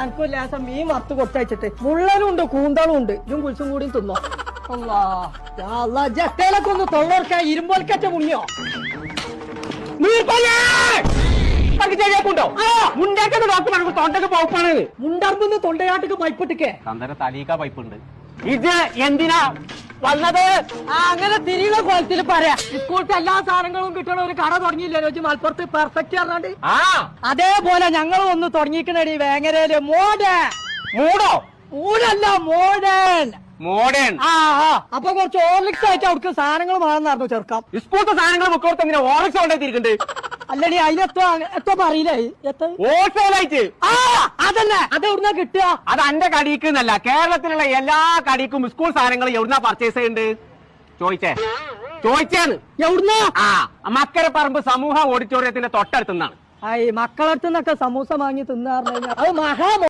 അനക്കും ലേസം മീൻ വറുത്ത് കൊടുത്തയച്ചിട്ട് മുള്ളനും ഉണ്ട് കൂന്തളും ഉണ്ട് ഇതും കുളിച്ചും കൂടി തിന്നോ. ജത്തേലൊക്കെ ഒന്ന് തൊള്ളോർക്കാൻ ഇരുമ്പോൽക്കറ്റ മുങ്ങിയോ. തൊണ്ടക്ക് പൗപ്പാണ്. മുണ്ടർമ്പ് തൊണ്ടയാട്ടക്ക് പൈപ്പിട്ടിക്കേ തലീക്ക പൈപ്പുണ്ട്. ഇത് എന്തിനാ വന്നത്? അങ്ങനെ തിരിയുന്ന കോലത്തിൽ പറയാ. സ്കൂളത്തെ എല്ലാ സാധനങ്ങളും കിട്ടണ ഒരു കട തുടങ്ങിയില്ലേ മലപ്പുറത്ത് പെർഫെക്റ്റ് പറഞ്ഞാണ്ട്. അതേപോലെ ഞങ്ങളും ഒന്ന് തുടങ്ങിക്കണടി വേങ്ങരയില്. മൂടോ? മൂടല്ല, മോഡേൺ. മോഡേൺ. അപ്പൊ കുറച്ച് ഓർലിക്സ് ആയിട്ട് അവർക്ക് സാധനങ്ങൾ വേണമെന്നായിരുന്നു ചേർക്കാം. സ്കൂളത്തെ സാധനങ്ങൾ മുക്കോർത്ത് എങ്ങനെ ഓറക്സ് കൊണ്ടേത്തിരിക്കണ്ട്? അല്ലടി അതിനെത്തോ പറയില്ലേ ഹോൾസെയിലായിട്ട്. അതന്നെ, അത് എവിടുന്നാ കിട്ടുക? അത് എന്റെ കടിക്ക് എന്നല്ല, കേരളത്തിലുള്ള എല്ലാ കടിക്കും സ്കൂൾ സാധനങ്ങൾ എവിടുന്നാ പർച്ചേസ് ചെയ്യുന്നുണ്ട്? ചോദിച്ചേന്ന്. എവിടുന്നാ? മക്കരപ്പറമ്പ് സമൂഹ ഓഡിറ്റോറിയത്തിന്റെ തൊട്ടടുത്തുനിന്നാണ്. മക്കളടുത്തുനിന്നൊക്കെ സമൂസ വാങ്ങി തിന്നാറിഞ്ഞ അത് മഹാ